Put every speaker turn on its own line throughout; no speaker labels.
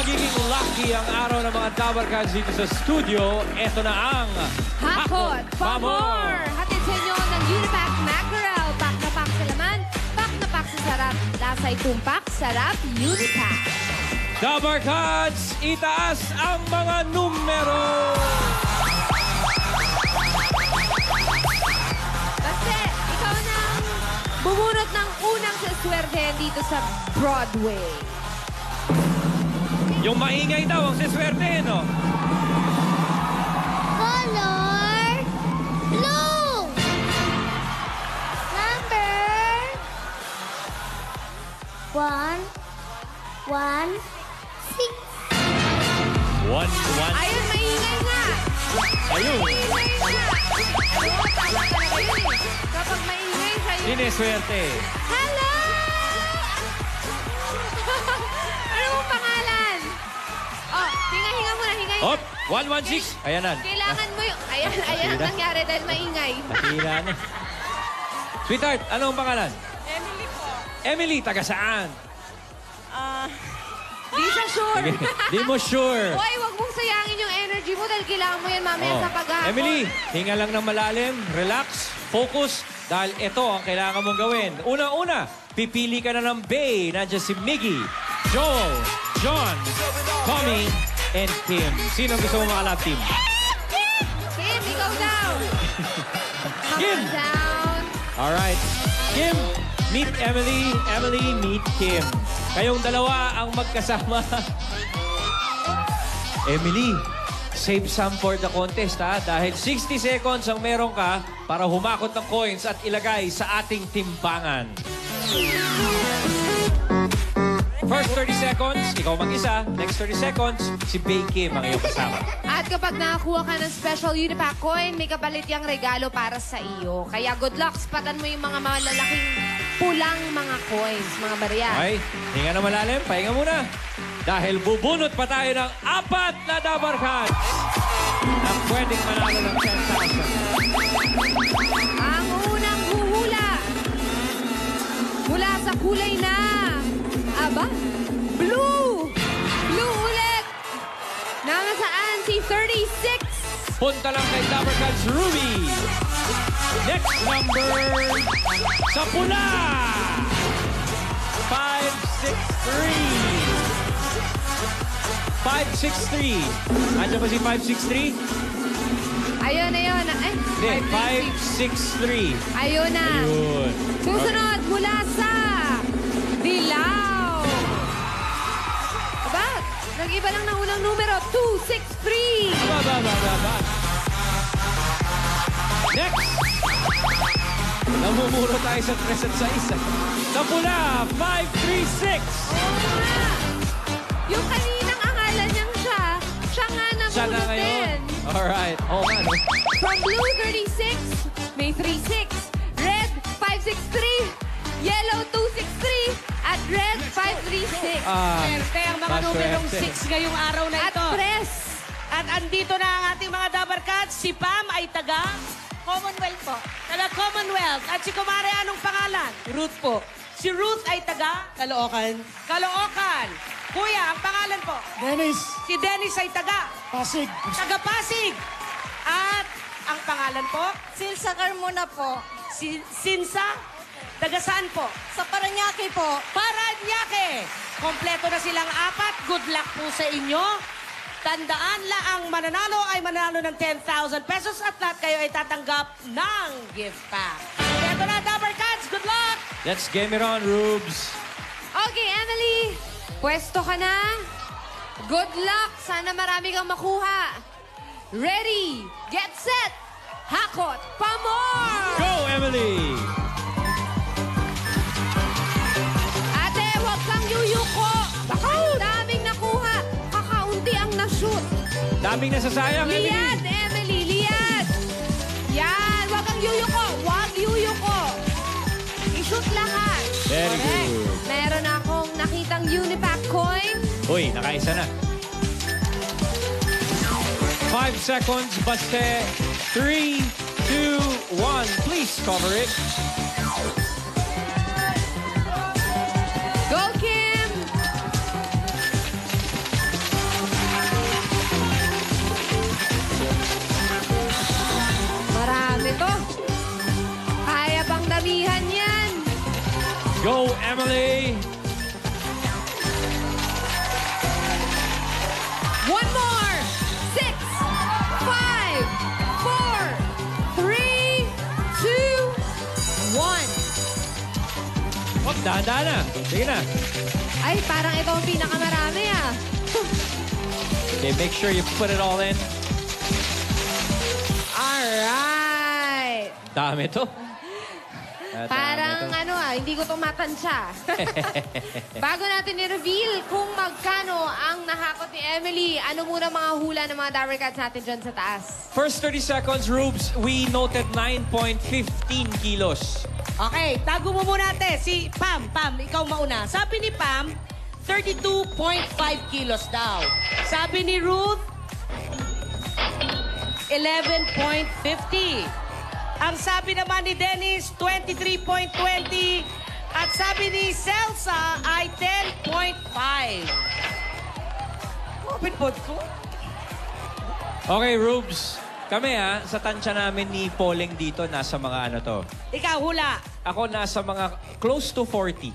magiging lucky ang araw ng mga Dabarkads dito sa studio, ito na ang
Hakot pa more! Hatid sa inyo ng Unipack Mackerel. Pack na pack sa laman, pack na pack sa sarap. Lasa'y tumpak, sarap, Unipack.
Dabarkads, itaas ang mga numero!
Kasi ikaw nang bumunot ng unang saswerte dito sa Broadway.
Yung maingay daw ang siswerte, no?
Color blue. Number 116.
One.
Ayun, maingay nga.
Ayun.
Maingay nga. Oo, tama talaga yun eh. Kapag maingay sa'yo.
Siniswerte.
Hello! Ano mong pangalan? Oh, hinga muna, hinga.
Hop! 116. Ayan na.
Kailangan mo yung... Ayan ang nangyari dahil maingay.
Nakira na. Sweetheart, ano ang pangalan?
Emily po.
Emily, taga saan?
Di siya sure.
Sige, di mo sure.
Hoy, wag mong sayangin yung energy mo dahil kailangan mo yan mamaya sa paghahapon.
Emily, hinga lang ng malalim, relax, focus, dahil ito ang kailangan mong gawin. Una-una, pipili ka na ng Bay. Nandiyan si Miggy, Joel, John, Tommy, and Kim. Sino ang gusto mo mga love team?
Kim, ikaw daw. Come
Kim.
on down.
Alright. Kim, meet Emily. Emily, meet Kim. Kayong dalawa ang magkasama. Emily, save some for the contest, ha? Dahil 60 seconds ang meron ka para humakot ng coins at ilagay sa ating timbangan. First 30 seconds, ikaw mag-isa. Next 30 seconds, si Bay Kim ang iyong kasama.
At kapag nakakuha ka ng special Unipack coin, may kapalit yung regalo para sa iyo. Kaya good luck, spatan mo yung mga malalaking pulang mga coins, mga barya.
Okay, hinga na malalim, pahinga muna. Dahil bubunot pa tayo ng 4 na Dabarkads na pwedeng manalo ng 10,000.
Ang unang huhula mula sa kulay na blue! Blue ulit! Nangasaan si 36?
Punta lang kay Dabarkads Ruby. Next number sa pula. 563. Andiyan ba si 563?
Ayun. Ay,
Hindi, 563.
ayun na.
Ayun.
Susunod mula sa Dilaw. Aba, nag-iba lang ng unang numero, 263.
Ba. Next! Namumuro tayo sa 3 at sa 1. Sa pula, 536.
Oo nga. Yung kaninang akala niyang siya nga
Siya na ngayon.
nabunutin.
Alright. Oo nga, no?
From blue, 36. May 36. Red, 563. Yellow, 263. At red, 536.
Swerte ang mga numerong
Maswerte.
6 ngayong araw na
At
ito.
press.
At andito na ang ating mga Dabarkads. Si Pam ay taga Commonwealth po. Taga Commonwealth. At si Kumare, anong pangalan? Ruth po. Si Ruth ay taga Caloocan. Kuya, ang pangalan po?
Dennis,
Si Dennis ay taga
Pasig.
Pasig. At ang pangalan po?
Silsa Carmona po.
Si Sinsa? Taga saan po?
Sa Paranaque po.
Paranaque. Kompleto na silang 4. Good luck po sa inyo. Tandaan ang mananalo ay mananalo ng 10,000 pesos at lahat kayo ay tatanggap ng gift pack. Ito na, Dabarkads. Good luck!
Let's game it on, Rubes.
Okay, Emily. Pwesto ka na. Good luck. Sana marami kang makuha. Ready, get set, hakot pa more!
Go, Emily!
Ate, huwag kang yuyuko. Ang daming nakuha. Kakaunti ang na-shoot.
Daming nasasayang, Emily.
Liad, Emily, liad. Yan, huwag kang yuyuko. Huwag yuyuko. I-shoot lahat.
Very
Correct.
good.
Meron akong nakitang Unipack coin.
Uy, nakaisa na. 5 seconds, baste. 3, 2, 1. Please cover it.
Go, Kim.
Dahan-dahan na. Sige na.
Ay, parang ito ang pinakamarami ah.
Okay, make sure you put it all in.
Alright.
Dami to.
Parang ano ah, hindi ko to matansya. Bago natin i-reveal kung magkano ang nahakot ni Emily, ano muna mga hula ng mga Dabber Cats natin dyan sa taas?
First 30 seconds, Rubes, we noted 9.15 kilos.
Okay, tago mo muna ate. Si Pam, ikaw mauna. Sabi ni Pam, 32.5 kilos daw. Sabi ni Ruth, 11.50. Ang sabi naman ni Dennis, 23.20. At sabi ni Celsa ay 10.5. Open pod ko.
Okay, Rubes. Kami sa tansya namin ni Poleng dito, nasa mga ano to.
Ikaw, hula.
Ako nasa mga close to 40.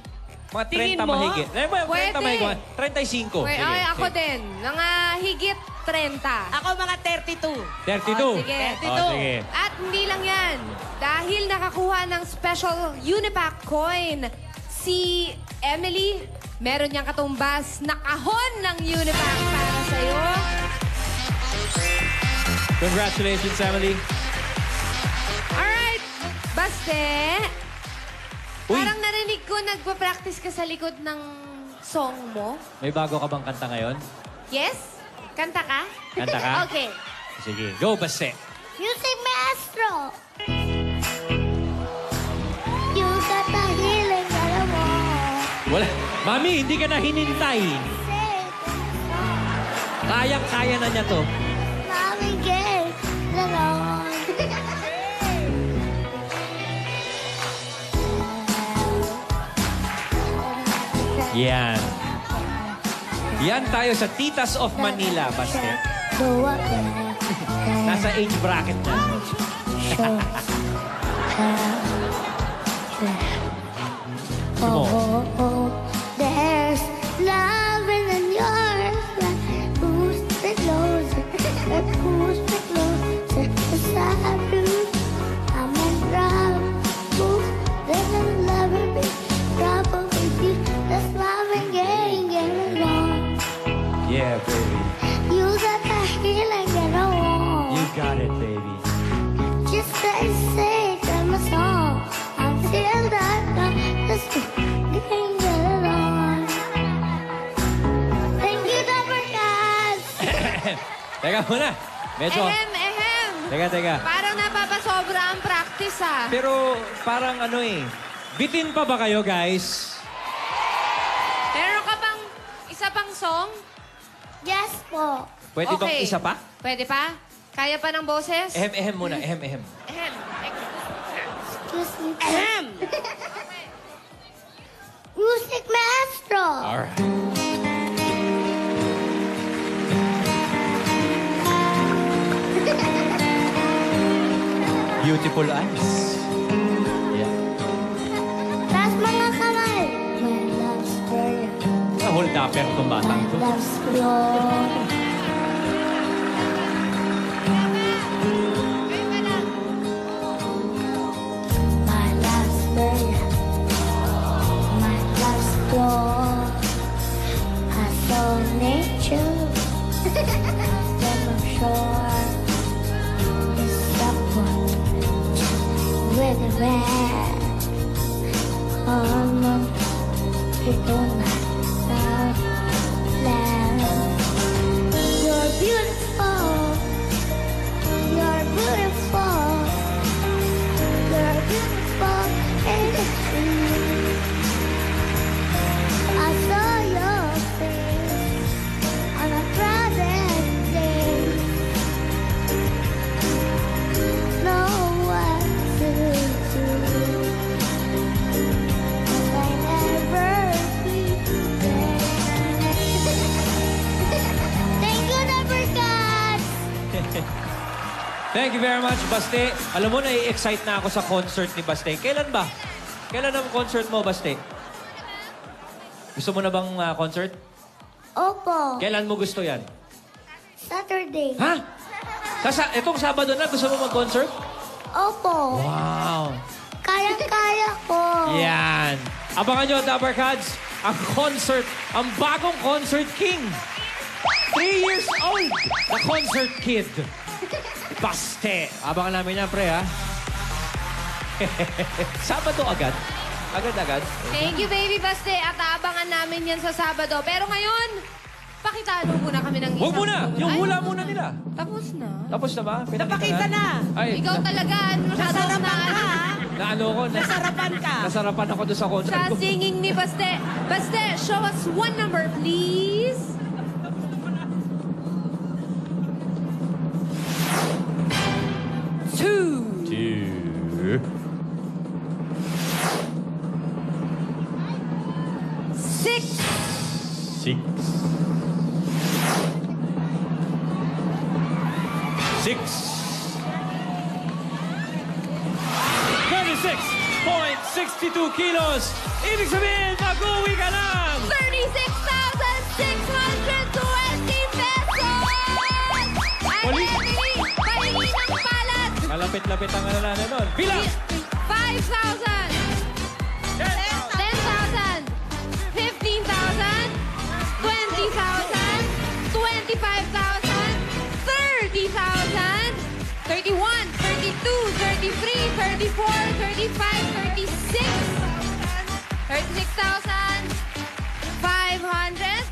Mga 30
Tingin mo?
mahigit. Eh,
Pwede.
30 mahigit. 35.
Wait,
Sige,
ay, ako
sige.
din. Mga higit 30.
Ako mga 32.
32.
Oh, sige.
32.
Oh, sige.
At hindi lang yan. Dahil nakakuha ng special Unipack coin, si Emily, meron niyang katumbas na kahon ng Unipack para sa'yo.
Congratulations, Emily.
Alright, Baste.
Uy.
Parang narinig ko nagpa-practice ka sa likod ng song mo.
May bago ka bang kanta ngayon?
Yes? Kanta ka?
Kanta ka?
Okay.
Sige, go, Baste.
Music maestro. You got the healing that I want.
Wala. Mami, hindi ka na hinintay.
Say
Kayang-kaya na niya to.
Mommy gave that I want.
Yan. Yan tayo sa Titas of Manila, Baste.
Go up
Nasa age bracket na.
There's love in your life. Who's the closer? Who's the closer? Beside you, I'm in love. Who's the lover? Be trouble with you. That's love and get along.
Yeah, baby.
You got the healing that I want.
You got it, baby.
Just say that my song. I feel that let's get along. Thank you, Dabber Cats.
Teka muna. Medyo...
Ehem.
Teka.
Parang napapasobra ang practice ah.
Pero parang ano bitin pa ba kayo, guys?
Meron ka bang isa pang song?
Yes po.
Pwede bang
Okay.
isa pa?
Pwede pa? Kaya pa ng boses?
Ehem muna. Ehem.
Ehem.
Excuse me.
Ahem.
Music maestro.
Alright. Beautiful eyes. Yeah.
Taas mga kamay. My love's for you.
Hold upper tong batang to.
Love's pure. My love's for you. My love's pure. I saw nature. Then I'm sure it's someone with a red. Oh no, you don't like love. You're beautiful. You're beautiful. You're beautiful in the street. I saw your face on a crowded day. Know what to do. I never be there. Thank you, Dabber Cats.
Thank you very much, Baste. Alam mo, nai-excite na ako sa concert ni Baste. Kailan ba? Kailan ang concert mo, Baste? Gusto mo na bang concert?
Opo.
Kailan mo gusto yan?
Saturday.
Ha? Itong Sabado na, gusto mo mag-concert?
Opo.
Wow.
Kaya-kaya ko.
Yan. Abangan nyo, Dabber Cats, ang concert, ang bagong concert king. 3 years old, the concert kid. Baste. Abangan namin yan, pre, ha? Sabado agad. Agad-agad.
Thank you, Baby Baste. At aabangan namin yan sa Sabado. Pero ngayon, pakitalo muna kami ng isang...
Huwag muna. Yung
Ay,
hula muna nila.
Tapos na.
Tapos na ba?
Napakita na.
Ay,
Ikaw talaga, masyadong
Nasarapan ka, ha?
na ano ko?
Nasarapan ka.
Nasarapan ako doon sa concert
Sa
ko.
singing ni Baste. Baste, show us one number, please. Two.
2.
6.
6. 6. 36.62 kilos. Ibig sabihin, mag-uwi ka lang!
36,620 pesos! At
Wali.
Emily, pahingi ng palad.
Malapit-lapit ang ano na nun. Bilang!
5,000. 10,000. 15,000. 20,000. 25,000. 30,000. 31, 32, 33, 34, 35, 36. 36,500.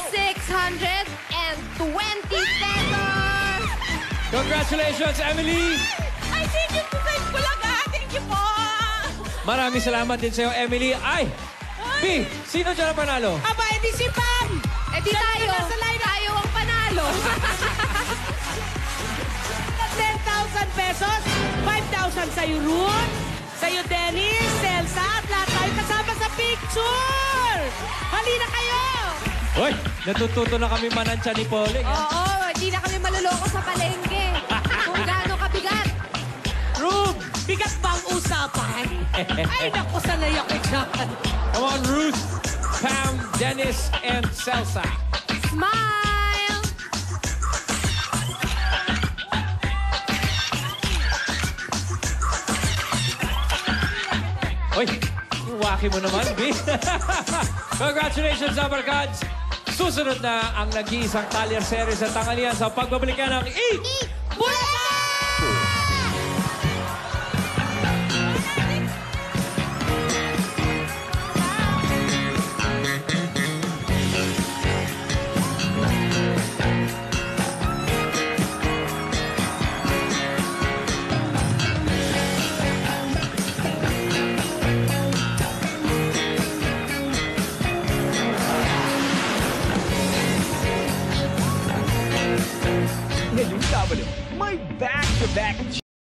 620 pesos.
Congratulations, Emily!
Ay, thank you po sa Bulaga. Thank you po.
Maraming salamat din sa'yo, Emily. Ay! B, sino dyan ang panalo?
Aba, edi si Pam.
Eh di tayo, tayo ang panalo.
10,000 pesos, 5,000 sa'yo, Ruth, sa'yo, Dennis, Celsa, at lahat tayo kasama sa picture! Halina kayo!
Hoy, natututo na kami manansya ni Pauling.
Oo, hindi na kami maluloko sa palengke. Kung gaano kabigat.
Ruth, bigat bang usapan? Ay, naku, sanay ako dyan.
Come on, Ruth, Pam, Dennis, and Celsa.
Smile!
Hoy, waki mo naman, B. Congratulations, Dabber Cats! Susunod na ang nag-iisang Talyer Series sa tanghalian sa pagbabalik ka ng Eat!
Ngayong Sabado, may back-to-back